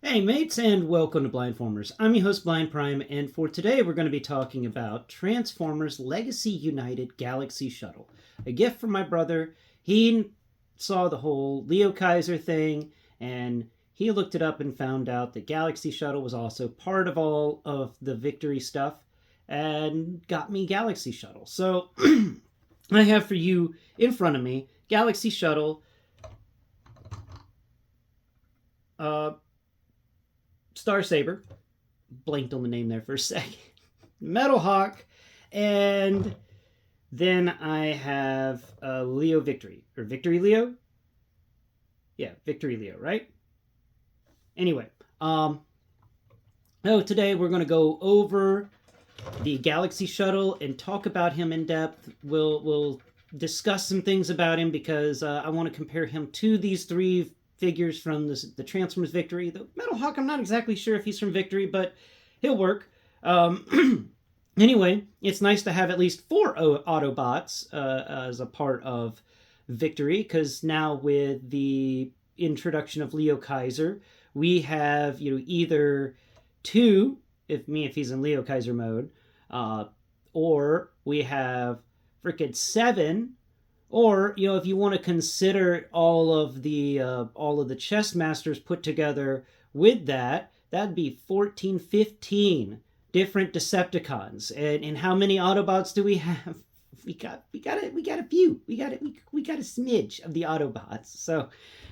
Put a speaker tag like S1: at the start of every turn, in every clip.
S1: Hey mates, and welcome to Blindformers. I'm your host Blind Prime, and for today we're going to be talking about Transformers Legacy United Galaxy Shuttle. A gift from my brother. He saw the whole Leo Kaiser thing, and he looked it up and found out that Galaxy Shuttle was also part of all of the Victory stuff, and got me Galaxy Shuttle. So I have for you in front of me Galaxy Shuttle. Star Saber, blanked on the name there for a second, Metal Hawk, and then I have Leo Victory, or Victory Leo? Yeah, Victory Leo, right? Anyway, today we're going to go over the Galaxy Shuttle and talk about him in depth. We'll discuss some things about him because I want to compare him to these three figures from the Transformers Victory. The Metal Hawk, I'm not exactly sure if he's from Victory, but he'll work. Anyway, it's nice to have at least 4 Autobots as a part of Victory, because now with the introduction of Leo Kaiser, we have either 2, if he's in Leo Kaiser mode, or we have freaking 7. Or, if you want to consider all of the chess masters put together with that, that'd be 14, 15 different Decepticons. And how many Autobots do we have? We got a few. We got a smidge of the Autobots. So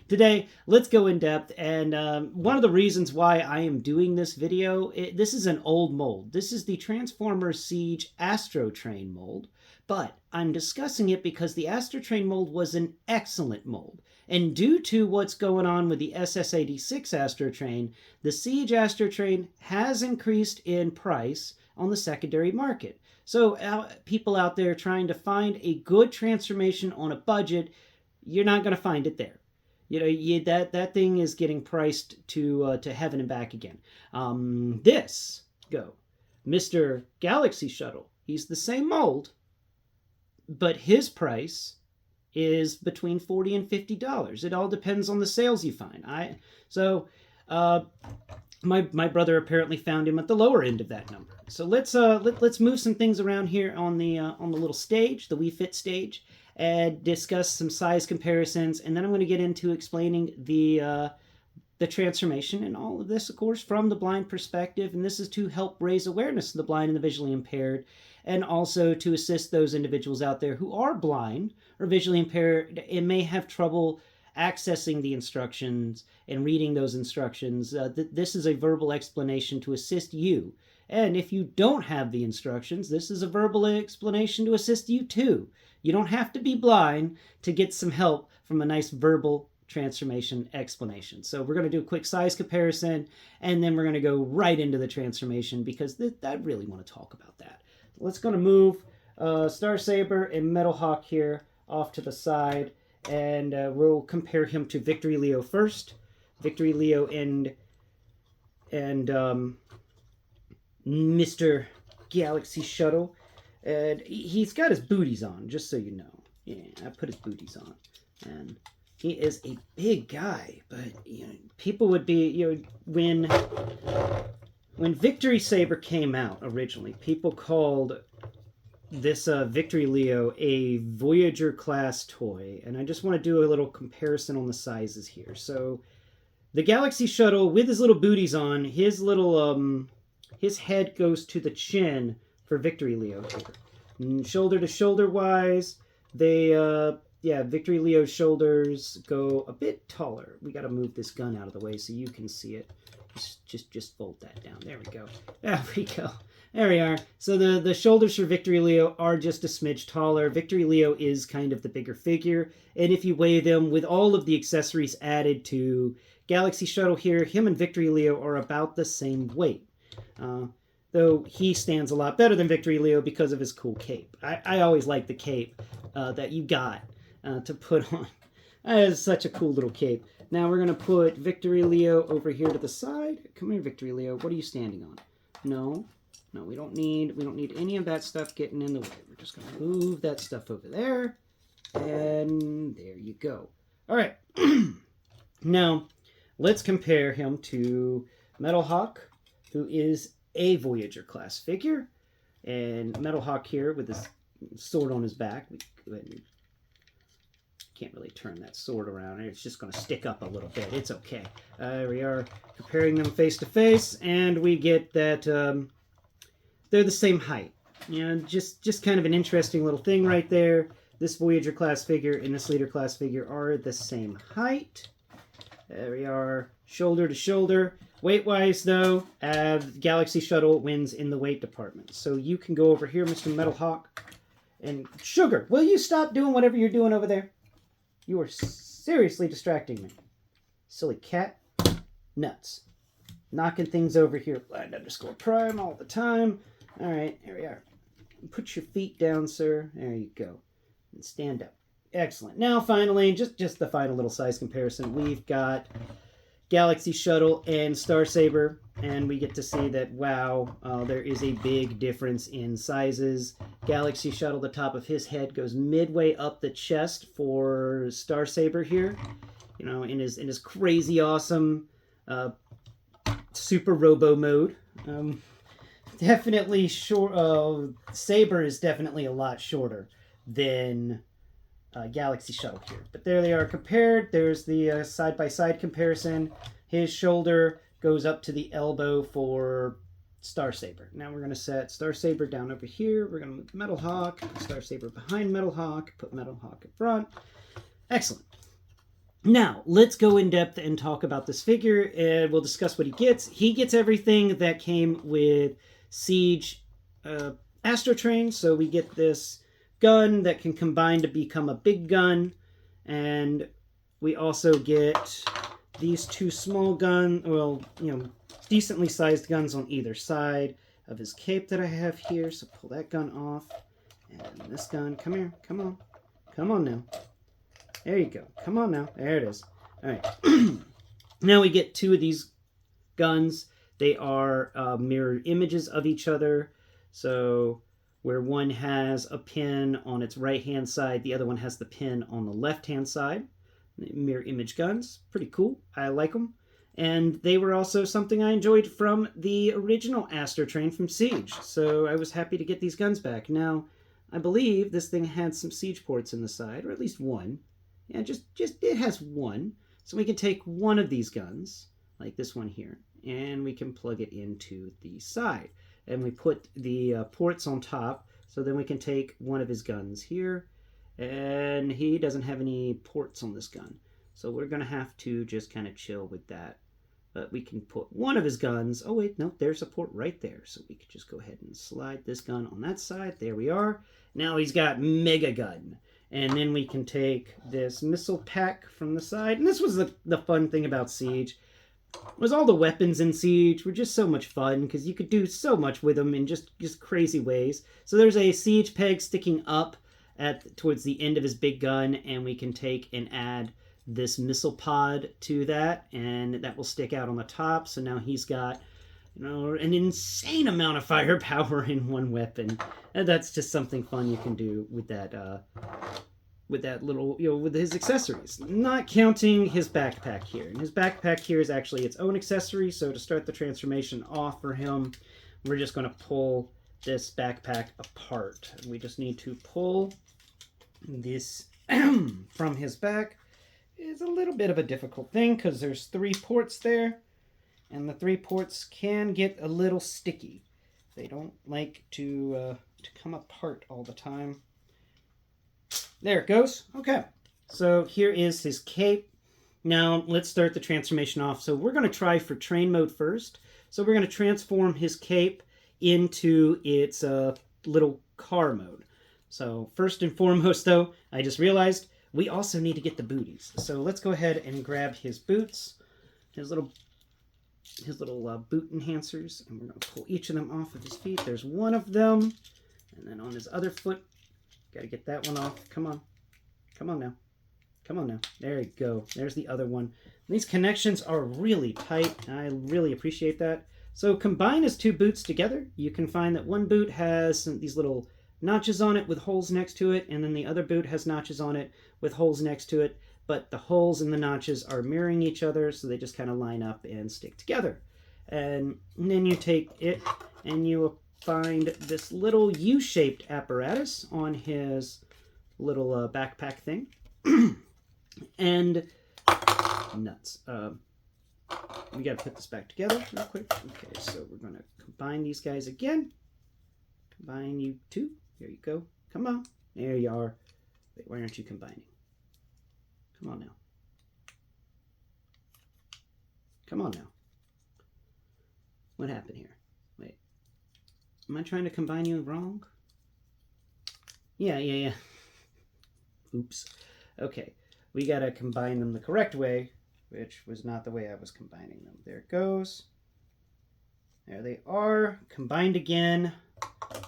S1: today, let's go in depth. And one of the reasons why I am doing this video, this is an old mold. This is the Transformers Siege Astro Train mold. But I'm discussing it because the Astro Train mold was an excellent mold. And due to what's going on with the SS-86 Astro Train, the Siege Astro Train has increased in price on the secondary market. So people out there trying to find a good transformation on a budget, you're not going to find it there. That thing is getting priced to heaven and back again. Mr. Galaxy Shuttle. He's the same mold, but his price is between $40 and $50. It all depends on the sales you find. My brother apparently found him at the lower end of that number. So let's move some things around here on the little stage, the Wii Fit stage, and discuss some size comparisons. And then I'm going to get into explaining the transformation and all of this, of course, from the blind perspective. And this is to help raise awareness of the blind and the visually impaired, and also to assist those individuals out there who are blind or visually impaired and may have trouble accessing the instructions and reading those instructions. This is a verbal explanation to assist you. And if you don't have the instructions, this is a verbal explanation to assist you too. You don't have to be blind to get some help from a nice verbal transformation explanation. So we're going to do a quick size comparison, and then we're going to go right into the transformation because I really want to talk about that. Let's going to move Star Saber and Metal Hawk here off to the side, and we'll compare him to Victory Leo first. Victory Leo and Mr. Galaxy Shuttle. And he's got his booties on, just so you know. Yeah, I put his booties on. And he is a big guy, but people would be, when Victory Saber came out originally, people called this Victory Leo a Voyager class toy, and I just want to do a little comparison on the sizes here. So the Galaxy Shuttle with his little booties on, his little his head goes to the chin for Victory Leo here. Shoulder to shoulder wise, Victory Leo's shoulders go a bit taller. We got to move this gun out of the way so you can see it. Just fold that down. There we go. There we go. There we are. So the shoulders for Victory Leo are just a smidge taller. Victory Leo is kind of the bigger figure. And if you weigh them with all of the accessories added to Galaxy Shuttle here, him and Victory Leo are about the same weight. Though he stands a lot better than Victory Leo because of his cool cape. I always like the cape that you got to put on. That is such a cool little cape. Now we're going to put Victory Leo over here to the side. Come here, Victory Leo. What are you standing on? No, we don't need any of that stuff getting in the way. We're just going to move that stuff over there. And there you go. All right. Now, let's compare him to Metal Hawk, who is a Voyager class figure. And Metal Hawk here with his sword on his back. We go ahead and can't really turn that sword around. It's just going to stick up a little bit. It's okay. We are comparing them face to face, and we get that they're the same height. You know, just kind of an interesting little thing right there. This Voyager class figure and this Leader class figure are the same height. There we are, shoulder to shoulder. Weight-wise, though, Galaxy Shuttle wins in the weight department. So you can go over here, Mr. Metal Hawk, and Sugar, will you stop doing whatever you're doing over there? You are seriously distracting me. Silly cat. Nuts. Knocking things over here. Blind_Prime all the time. All right, here we are. Put your feet down, sir. There you go. And stand up. Excellent. Now, finally, just the final little size comparison. We've got Galaxy Shuttle and Starsaber, and we get to see that, wow, there is a big difference in sizes. Galaxy Shuttle, the top of his head goes midway up the chest for Starsaber here, you know, in his crazy awesome super robo mode. Definitely short. Saber is definitely a lot shorter than Galaxy Shuttle here. But there they are compared. There's the side-by-side comparison. His shoulder goes up to the elbow for Starsaber. Now we're going to set Starsaber down over here. We're going to move Metal Hawk, Starsaber behind Metal Hawk, put Metal Hawk in front. Excellent. Now, let's go in depth and talk about this figure, and we'll discuss what he gets. He gets everything that came with Siege Astrotrain, so we get this gun that can combine to become a big gun, and we also get these two small decently sized guns on either side of his cape that I have here. So pull that gun off, and this gun, come here, come on now, there you go, come on now, there it is. All right. Now we get two of these guns. They are mirror images of each other, so where one has a pin on its right-hand side, the other one has the pin on the left-hand side. Mirror image guns, pretty cool. I like them. And they were also something I enjoyed from the original Astrotrain from Siege, so I was happy to get these guns back. Now, I believe this thing had some Siege ports in the side, or at least one. Yeah, just it has one. So we can take one of these guns, like this one here, and we can plug it into the side. And we put the ports on top, so then we can take one of his guns here, and he doesn't have any ports on this gun, so we're going to have to just kind of chill with that. But we can put one of his guns, oh wait, no, there's a port right there, so we could just go ahead and slide this gun on that side. There we are. Now he's got Mega Gun, and then we can take this missile pack from the side, and this was the fun thing about Siege. Was all the weapons in Siege were just so much fun because you could do so much with them in just crazy ways. So there's a Siege peg sticking up towards the end of his big gun, and we can take and add this missile pod to that, and that will stick out on the top. So now he's got, you know, an insane amount of firepower in one weapon, and that's just something fun you can do with that. With that little, you know, with his accessories, not counting his backpack here. And his backpack here is actually its own accessory, so to start the transformation off for him, we're just going to pull this backpack apart. And we just need to pull this from his back. It's a little bit of a difficult thing because there's 3 ports there, and the 3 ports can get a little sticky. They don't like to come apart all the time. There it goes. Okay. So here is his cape. Now let's start the transformation off. So we're going to try for train mode first. So we're going to transform his cape into its little car mode. So first and foremost, though, I just realized we also need to get the booties. So let's go ahead and grab his boots, his little boot enhancers, and we're going to pull each of them off of his feet. There's one of them, and then on his other foot, got to get that one off. Come on. Come on now. Come on now. There you go. There's the other one. These connections are really tight. I really appreciate that. So combine his 2 boots together. You can find that one boot has these little notches on it with holes next to it, and then the other boot has notches on it with holes next to it. but the holes in the notches are mirroring each other, so they just kind of line up and stick together. And then you take it and you find this little U-shaped apparatus on his little backpack thing. And nuts. We got to put this back together real quick. Okay, so we're going to combine these guys again. Combine you two. Here you go. Come on. There you are. Wait, why aren't you combining? Come on now. Come on now. What happened here? Wait. Am I trying to combine you wrong? Yeah. Oops. Okay. We got to combine them the correct way, which was not the way I was combining them. There it goes. There they are. Combined again.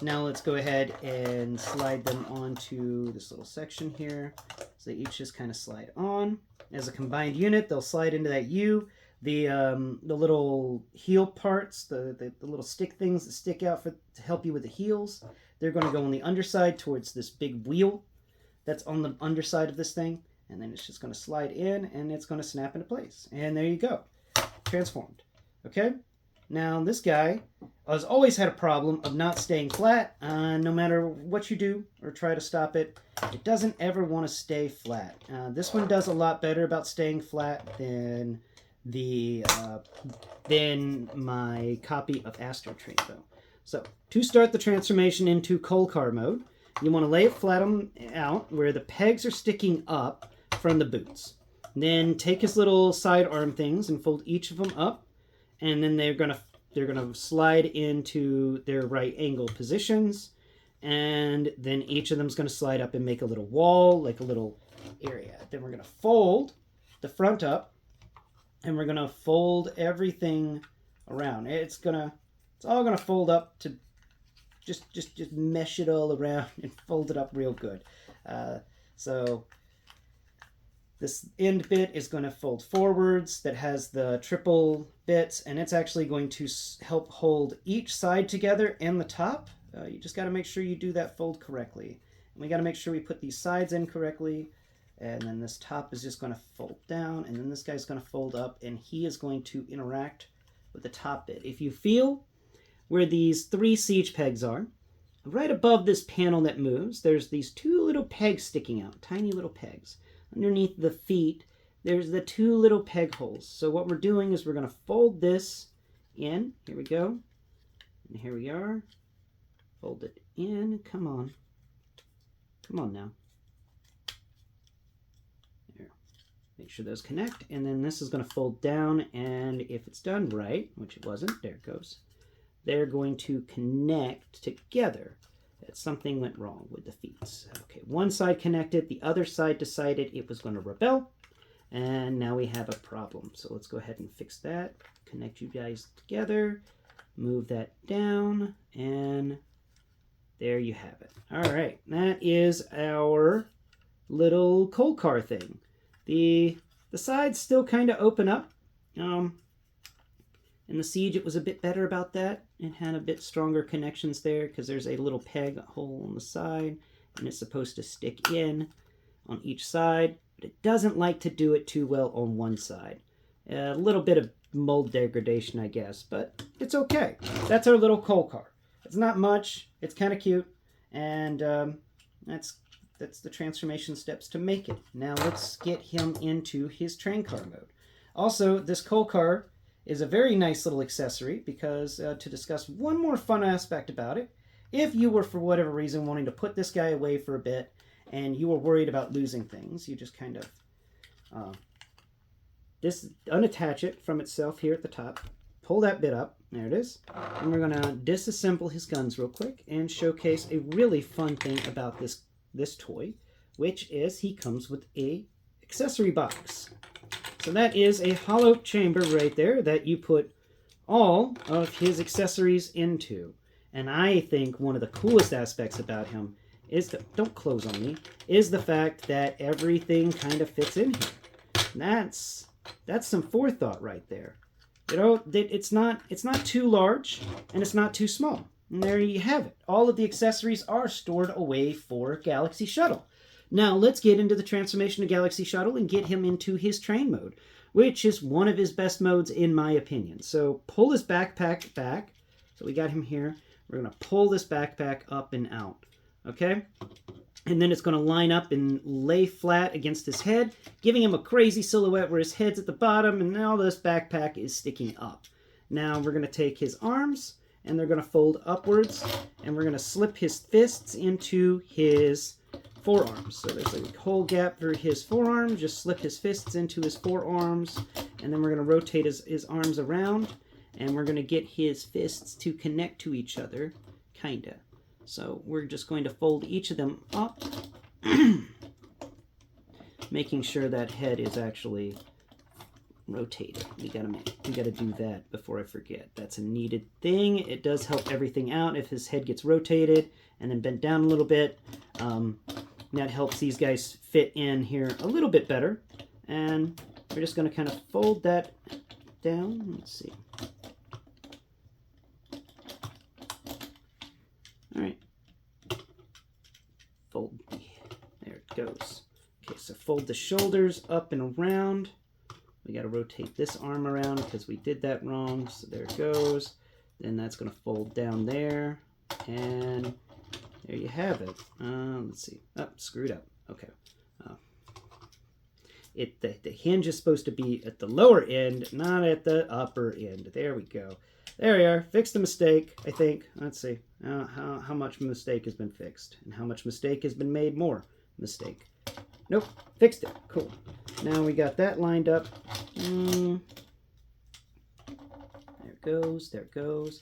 S1: Now let's go ahead and slide them onto this little section here. So they each just kind of slide on. As a combined unit, they'll slide into that U. The little heel parts, the little stick things that stick out to help you with the heels, they're going to go on the underside towards this big wheel that's on the underside of this thing. And then it's just going to slide in and it's going to snap into place. And there you go. Transformed. Okay? Now this guy has always had a problem of not staying flat. No matter what you do or try to stop it, it doesn't ever want to stay flat. This one does a lot better about staying flat than my copy of Astro Train though. So to start the transformation into coal car mode, you want to lay it flat out where the pegs are sticking up from the boots. Then take his little side arm things and fold each of them up, and then they're gonna slide into their right angle positions, and then each of them's gonna slide up and make a little wall, like a little area. Then we're gonna fold the front up, and we're gonna fold everything around. It's all gonna fold up to just mesh it all around and fold it up real good. So this end bit is going to fold forwards. That has the triple bits, and it's actually going to help hold each side together and the top. You just got to make sure you do that fold correctly. And we got to make sure we put these sides in correctly. And then this top is just going to fold down, and then this guy's going to fold up, and he is going to interact with the top bit. If you feel where these 3 siege pegs are, right above this panel that moves, there's these 2 little pegs sticking out, tiny little pegs. Underneath the feet, there's the 2 little peg holes. So what we're doing is we're going to fold this in. Here we go. And here we are. Fold it in. Come on. Come on now. There. Make sure those connect. And then this is going to fold down. And if it's done right, which it wasn't, there it goes. They're going to connect together. That something went wrong with the feet. Okay, one side connected, the other side decided it was going to rebel, and now we have a problem. So let's go ahead and fix that. Connect you guys together, move that down, and there you have it. All right, that is our little coal car thing. The sides still kind of open up. In the Siege, it was a bit better about that. It had a bit stronger connections there because there's a little peg hole on the side, and it's supposed to stick in on each side, but it doesn't like to do it too well on one side. A little bit of mold degradation, I guess, but it's okay. That's our little coal car. It's not much. It's kind of cute, and that's the transformation steps to make it. Now let's get him into his train car mode. Also, this coal car is a very nice little accessory because to discuss one more fun aspect about it, if you were for whatever reason wanting to put this guy away for a bit and you were worried about losing things, you just kind of unattach it from itself here at the top, pull that bit up, there it is, and we're going to disassemble his guns real quick and showcase a really fun thing about this toy, which is he comes with a accessory box. So that is a hollow chamber right there that you put all of his accessories into. And I think one of the coolest aspects about him is don't close on me, is the fact that everything kind of fits in here. That's some forethought right there. You know, it's not too large and it's not too small. And there you have it. All of the accessories are stored away for Galexy Shuttle. Now let's get into the transformation of Galaxy Shuttle and get him into his train mode, which is one of his best modes in my opinion. So pull his backpack back. So we got him here. We're going to pull this backpack up and out. Okay? And then it's going to line up and lay flat against his head, giving him a crazy silhouette where his head's at the bottom and now this backpack is sticking up. Now we're going to take his arms and they're going to fold upwards and we're going to slip his fists into his forearms. So there's a whole gap for his forearm. Just slip his fists into his forearms and then we're going to rotate his arms around and we're going to get his fists to connect to each other, kinda. So we're just going to fold each of them up, making sure that head is actually rotated. We gotta do that before I forget. That's a needed thing. It does help everything out if his head gets rotated and then bent down a little bit. That helps these guys fit in here a little bit better. And we're just gonna kind of fold that down. Let's see. All right, fold, there it goes. Okay, so fold the shoulders up and around. We got to rotate this arm around because we did that wrong, so there it goes. Then that's going to fold down there, and there you have it. Let's see, screwed up, okay. The hinge is supposed to be at the lower end, not at the upper end. There we go. There we are. Fixed the mistake, I think. Let's see how much mistake has been fixed and how much mistake has been made more mistake. Nope, fixed it. Cool. Now we got that lined up. There it goes. There it goes.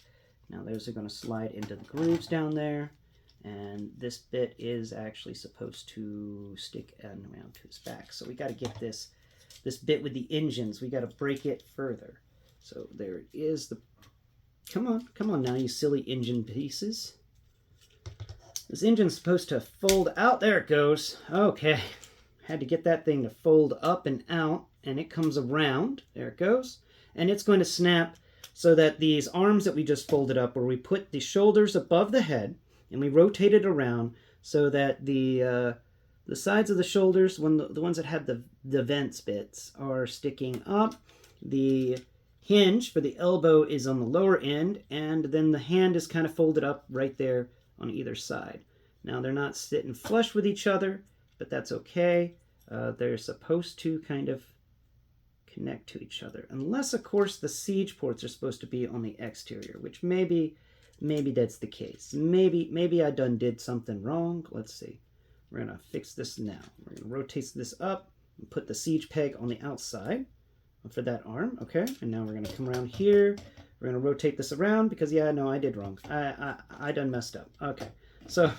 S1: Now those are going to slide into the grooves down there. And this bit is actually supposed to stick around to his back. So we got to get this bit with the engines. We got to break it further. So there it is. Come on now, you silly engine pieces. This engine's supposed to fold out. There it goes. Okay. Had to get that thing to fold up and out, and it comes around. There it goes. And it's going to snap so that these arms that we just folded up, where we put the shoulders above the head, and we rotate it around so that the sides of the shoulders, the ones that have the vents bits, are sticking up. The hinge for the elbow is on the lower end, and then the hand is kind of folded up right there on either side. Now they're not sitting flush with each other, but that's okay. They're supposed to kind of connect to each other, unless of course the siege ports are supposed to be on the exterior, which maybe that's the case. Maybe I done did something wrong. Let's see. We're gonna fix this now. We're gonna rotate this up and put the siege peg on the outside for that arm, okay? And now we're gonna come around here. We're gonna rotate this around because, yeah, no, I did wrong. I done messed up. Okay, so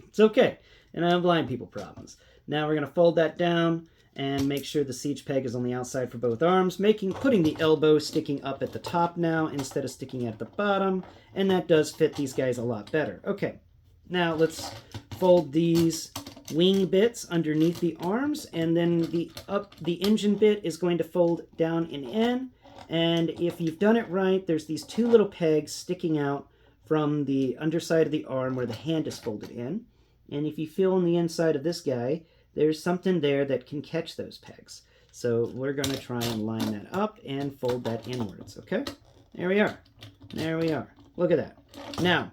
S1: it's okay. And I have blind people problems. Now we're gonna fold that down and make sure the siege peg is on the outside for both arms, putting the elbow sticking up at the top now instead of sticking at the bottom, and that does fit these guys a lot better. Okay, now let's fold these wing bits underneath the arms, and then the engine bit is going to fold down and in. And if you've done it right, there's these two little pegs sticking out from the underside of the arm where the hand is folded in. And if you feel on the inside of this guy, there's something there that can catch those pegs. So we're going to try and line that up and fold that inwards, okay? There we are. There we are. Look at that. Now,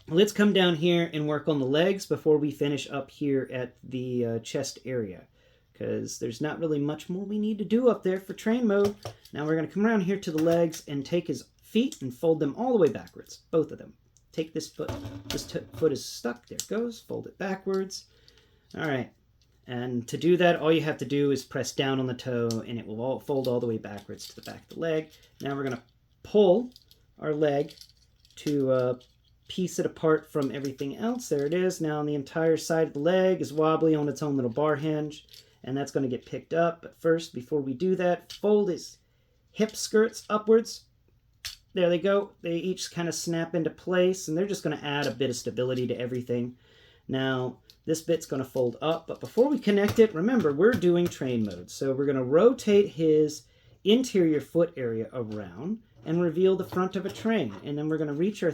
S1: let's come down here and work on the legs before we finish up here at the chest area, because there's not really much more we need to do up there for train mode. Now we're going to come around here to the legs and take his feet and fold them all the way backwards, both of them. Take this foot. This foot is stuck. There it goes. Fold it backwards. All right. And to do that, all you have to do is press down on the toe, and it will fold all the way backwards to the back of the leg. Now we're going to pull our leg to piece it apart from everything else. There it is. Now the entire side of the leg is wobbly on its own little bar hinge, and that's going to get picked up. But first, before we do that, fold his hip skirts upwards. There they go. They each kind of snap into place, and they're just going to add a bit of stability to everything. Now, this bit's going to fold up, but before we connect it, remember, we're doing train mode. So we're going to rotate his interior foot area around and reveal the front of a train. And then we're going to reach our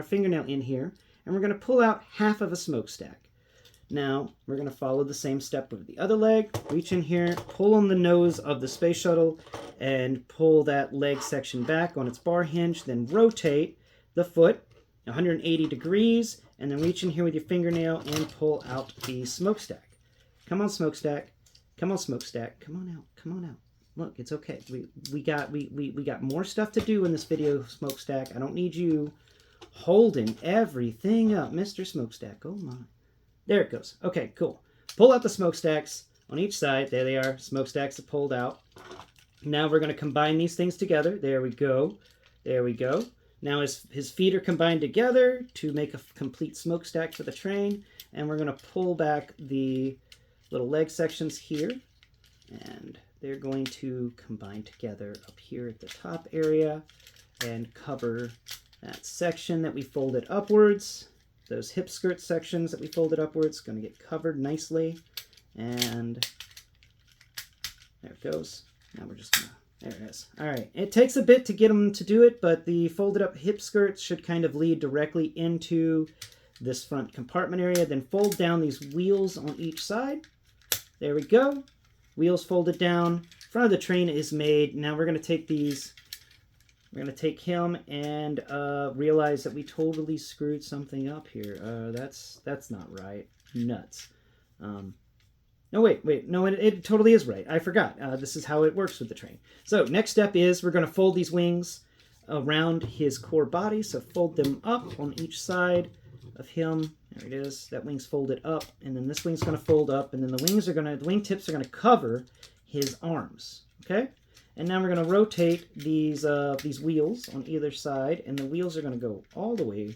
S1: fingernail in here, and we're going to pull out half of a smokestack. Now, we're going to follow the same step with the other leg. Reach in here, pull on the nose of the space shuttle, and pull that leg section back on its bar hinge. Then rotate the foot 180 degrees, and then reach in here with your fingernail and pull out the smokestack. Come on, smokestack. Come on, smokestack. Come on out. Come on out. Look, it's okay. We got more stuff to do in this video, smokestack. I don't need you holding everything up, Mr. Smokestack. Oh my. There it goes. Okay, cool. Pull out the smokestacks on each side. There they are. Smokestacks are pulled out. Now we're going to combine these things together. There we go. There we go. Now his feet are combined together to make a complete smokestack for the train. And we're going to pull back the little leg sections here. And they're going to combine together up here at the top area and cover that section that we folded upwards. Those hip skirt sections that we folded upwards going to get covered nicely. And there it goes. Now we're just going to, there it is. All right. It takes a bit to get them to do it, but the folded up hip skirts should kind of lead directly into this front compartment area. Then fold down these wheels on each side. There we go. Wheels folded down. Front of the train is made. Now we're going to take these. We're going to take him and realize that we totally screwed something up here. That's not right. Nuts. No, wait. No, it totally is right. I forgot. This is how it works with the train. So next step is we're going to fold these wings around his core body. So fold them up on each side of him. There it is. That wing's folded up. And then this wing's going to fold up. And then the wingtips are going to cover his arms. Okay? And now we're going to rotate these wheels on either side, and the wheels are going to go all the way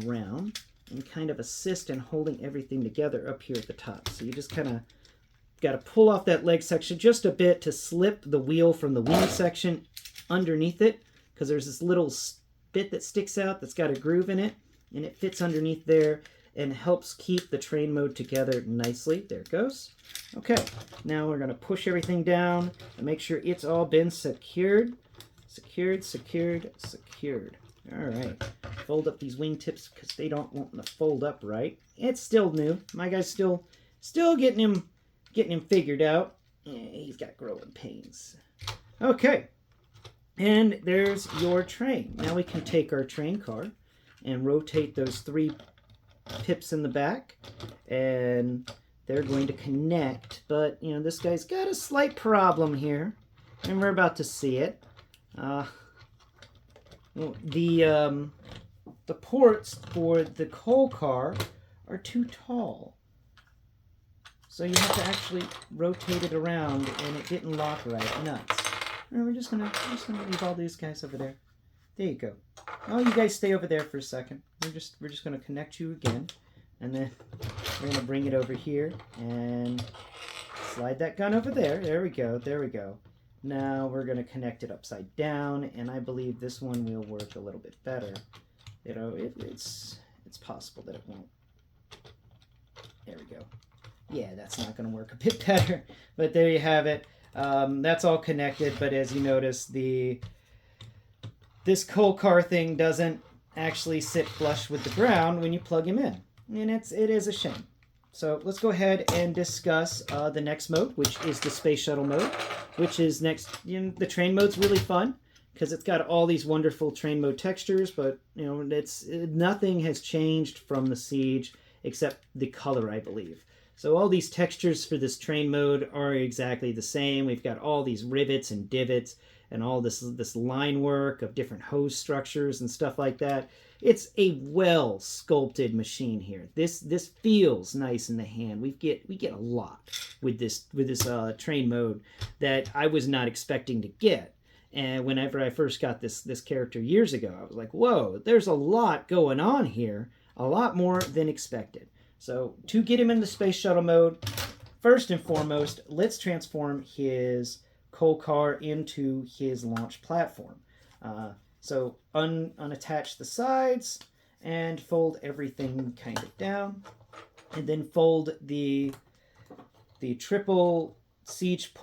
S1: around and kind of assist in holding everything together up here at the top. So you just kind of got to pull off that leg section just a bit to slip the wheel from the wing section underneath it, because there's this little bit that sticks out that's got a groove in it, and it fits underneath there and helps keep the train mode together nicely. There it goes. Okay, now we're going to push everything down and make sure it's all been secured. Secured. All right. Fold up these wingtips because they don't want to fold up right. It's still new. My guy's still getting him figured out. Yeah, he's got growing pains. Okay, and there's your train. Now we can take our train car and rotate those three pips in the back, and they're going to connect, but you know, this guy's got a slight problem here, and we're about to see it. The ports for the coal car are too tall, so you have to actually rotate it around, and it didn't lock right. Nuts. And we're just gonna leave all these guys over there. There you go. Oh, you guys stay over there for a second. We're just going to connect you again, and then we're going to bring it over here and slide that gun over there. There we go. There we go. Now we're going to connect it upside down, and I believe this one will work a little bit better. You know, it's possible that it won't. There we go. Yeah, that's not going to work a bit better, but there you have it. That's all connected, but as you notice, this coal car thing doesn't actually sit flush with the ground when you plug him in. And it is a shame. So let's go ahead and discuss the next mode, which is the space shuttle mode, which is next. You know, the train mode's really fun because it's got all these wonderful train mode textures, but you know, nothing has changed from the Siege except the color, I believe. So all these textures for this train mode are exactly the same. We've got all these rivets and divots and all this line work of different hose structures and stuff like that. It's a well sculpted machine here. This feels nice in the hand. We get a lot with this train mode that I was not expecting to get. And whenever I first got this character years ago, I was like, whoa, there's a lot going on here, a lot more than expected. So to get him into space shuttle mode, first and foremost, let's transform his coal car into his launch platform. So unattach the sides and fold everything kind of down, and then fold the triple siege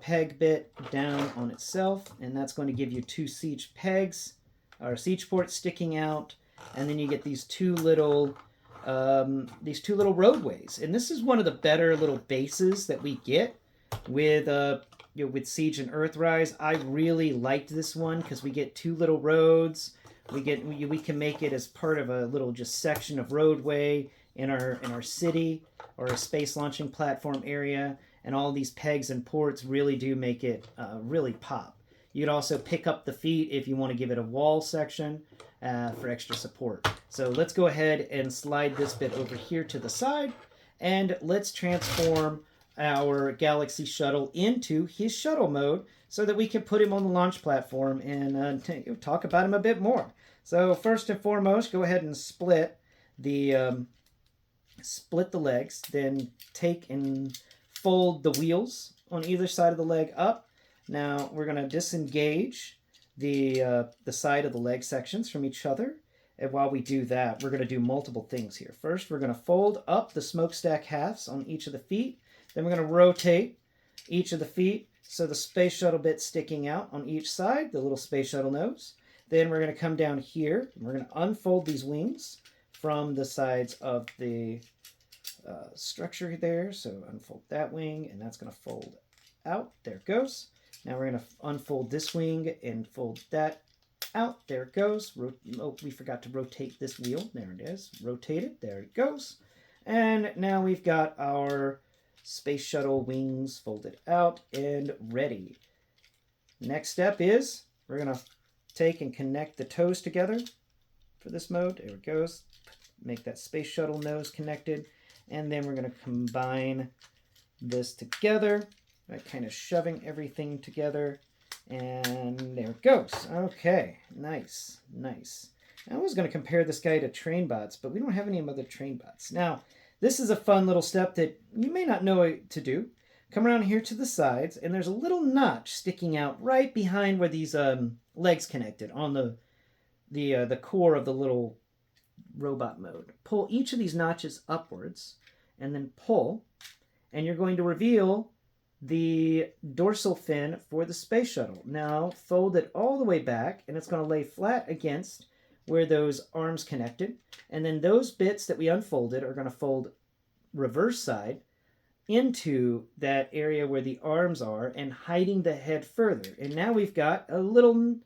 S1: peg bit down on itself, and that's going to give you two siege pegs or siege ports sticking out, and then you get these two little these two little roadways. And this is one of the better little bases that we get with with Siege and Earthrise. I really liked this one because we get two little roads. We can make it as part of a little just section of roadway in our city or a space launching platform area, and all these pegs and ports really do make it really pop. You could also pick up the feet if you want to give it a wall section for extra support. So let's go ahead and slide this bit over here to the side, and let's transform our Galaxy Shuttle into his shuttle mode so that we can put him on the launch platform and talk about him a bit more. So first and foremost, go ahead and split the legs, then take and fold the wheels on either side of the leg up. Now we're going to disengage the side of the leg sections from each other. And while we do that, we're going to do multiple things here. First, we're going to fold up the smokestack halves on each of the feet. Then we're going to rotate each of the feet so the space shuttle bit's sticking out on each side, the little space shuttle nose. Then we're going to come down here, and we're going to unfold these wings from the sides of the structure there. So unfold that wing, and that's going to fold out. There it goes. Now we're going to unfold this wing and fold that out. There it goes. Oh, we forgot to rotate this wheel. There it is. Rotate it. There it goes. And now we've got our space shuttle wings folded out and ready. Next step is we're going to take and connect the toes together for this mode. There it goes. Make that space shuttle nose connected. And then we're going to combine this together by kind of shoving everything together. And there it goes. Okay, nice, nice. I was going to compare this guy to train bots, but we don't have any other train bots. Now, this is a fun little step that you may not know what to do. Come around here to the sides, and there's a little notch sticking out right behind where these legs connected on the core of the little robot mode. Pull each of these notches upwards, and then pull, and you're going to reveal the dorsal fin for the space shuttle. Now fold it all the way back, and it's going to lay flat against where those arms connected, and then those bits that we unfolded are going to fold reverse side into that area where the arms are and hiding the head further. And now we've got a little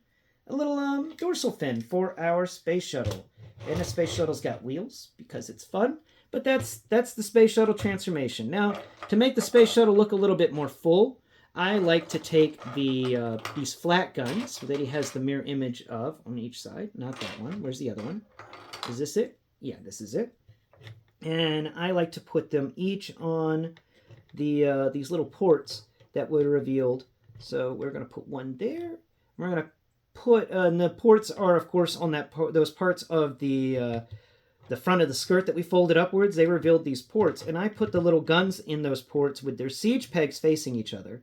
S1: dorsal fin for our space shuttle. And the space shuttle's got wheels because it's fun. But that's the space shuttle transformation. Now, to make the space shuttle look a little bit more full, I like to take these flat guns that he has the mirror image of on each side. Not that one. Where's the other one? Is this it? Yeah, this is it. And I like to put them each on these little ports that were revealed. So we're going to put one there. We're going to put, and the ports are, of course, on those parts of the front of the skirt that we folded upwards. They revealed these ports, and I put the little guns in those ports with their siege pegs facing each other.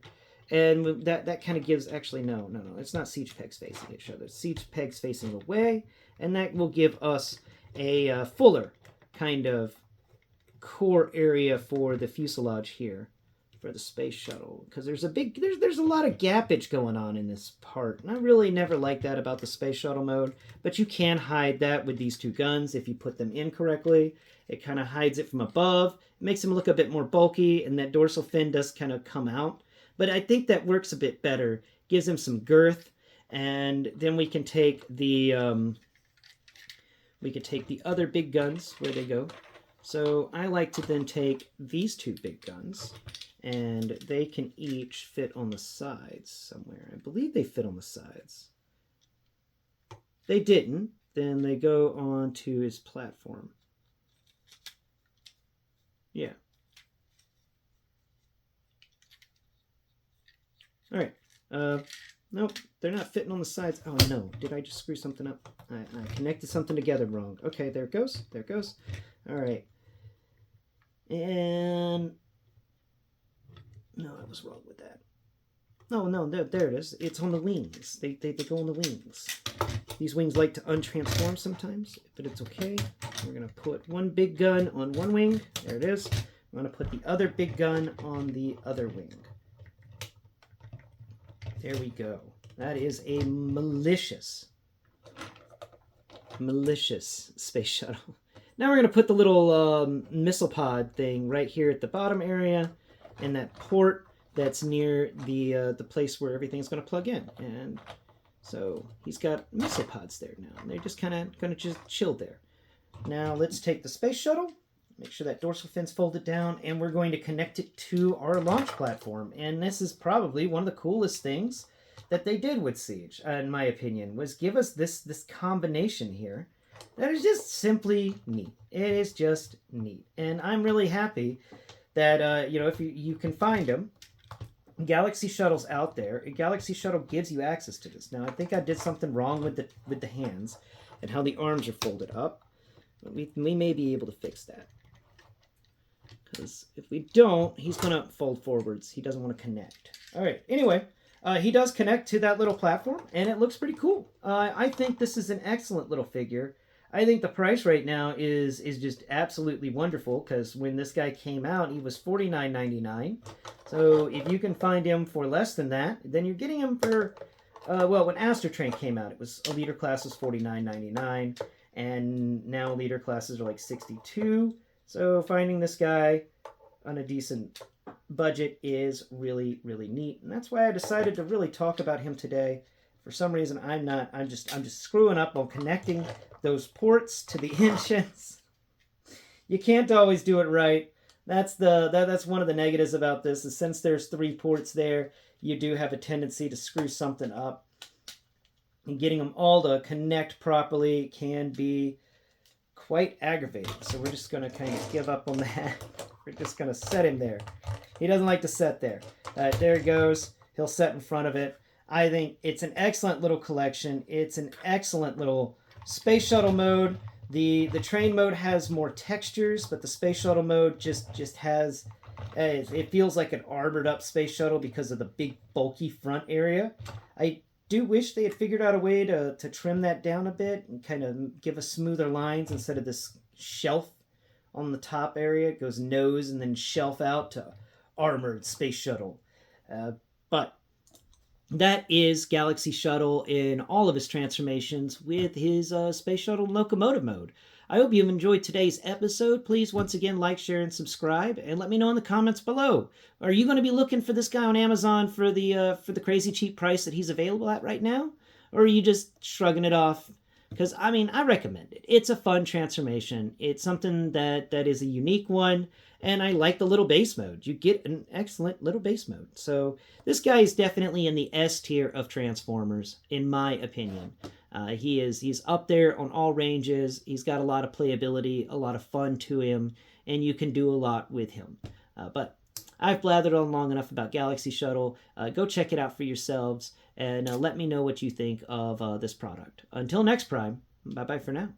S1: And that kind of gives, actually, no, it's not siege pegs facing each other. It's siege pegs facing away, and that will give us a fuller kind of core area for the fuselage here for the space shuttle, because there's a lot of gappage going on in this part, and I really never liked that about the space shuttle mode. But you can hide that with these two guns if you put them in correctly. It kind of hides it from above. It makes them look a bit more bulky, and that dorsal fin does kind of come out. But I think that works a bit better. Gives them some girth, and then we can take the other big guns where they go. So I like to then take these two big guns, and they can each fit on the sides somewhere. I believe they fit on the sides. They didn't. Then they go on to his platform. Yeah. All right. Nope, they're not fitting on the sides. Oh no, did I just screw something up? I connected something together wrong. Okay, there it goes. There it goes. All right. And no, I was wrong with that. No, there it is. It's on the wings. They go on the wings. These wings like to untransform sometimes, but it's okay. We're going to put one big gun on one wing. There it is. I'm going to put the other big gun on the other wing. There we go. That is a malicious space shuttle. Now we're going to put the little missile pod thing right here at the bottom area, and that port that's near the place where everything's going to plug in. And so he's got missile pods there now, and they're just kind of going to just chill there. Now let's take the space shuttle, make sure that dorsal fin's folded down, and we're going to connect it to our launch platform. And this is probably one of the coolest things that they did with Siege, in my opinion, was give us this combination here that is just simply neat. It is just neat. And I'm really happy that, if you can find them, Galaxy Shuttle's out there. Galaxy Shuttle gives you access to this. Now, I think I did something wrong with the hands and how the arms are folded up. But we may be able to fix that. Because if we don't, he's going to fold forwards. He doesn't want to connect. All right, anyway, he does connect to that little platform, and it looks pretty cool. I think this is an excellent little figure. I think the price right now is just absolutely wonderful, because when this guy came out, he was $49.99. So if you can find him for less than that, then you're getting him for, when Astrotrain came out, it was a leader class was $49.99, and now leader classes are like $62. So finding this guy on a decent budget is really, really neat, and that's why I decided to really talk about him today. For some reason, I'm just screwing up on connecting those ports to the engines. You can't always do it right. That's one of the negatives about this, is since there's 3 ports there, you do have a tendency to screw something up. And getting them all to connect properly can be quite aggravating. So we're just going to kind of give up on that. We're just going to set him there. He doesn't like to set there. There he goes. He'll set in front of it. I think it's an excellent little collection. It's an excellent little space shuttle mode. The train mode has more textures, but the space shuttle mode just has, it feels like an armored up space shuttle because of the big bulky front area. I do wish they had figured out a way to trim that down a bit and kind of give us smoother lines instead of this shelf on the top area. It goes nose and then shelf out to armored space shuttle. But that is Galaxy Shuttle in all of his transformations with his Space Shuttle locomotive mode. I hope you've enjoyed today's episode. Please, once again, like, share, and subscribe, and let me know in the comments below. Are you going to be looking for this guy on Amazon for the crazy cheap price that he's available at right now? Or are you just shrugging it off? Because, I mean, I recommend it. It's a fun transformation. It's something that is a unique one. And I like the little base mode. You get an excellent little base mode. So this guy is definitely in the S tier of Transformers, in my opinion. He's up there on all ranges. He's got a lot of playability, a lot of fun to him, and you can do a lot with him. But I've blathered on long enough about Galaxy Shuttle. Go check it out for yourselves, and let me know what you think of this product. Until next Prime, bye-bye for now.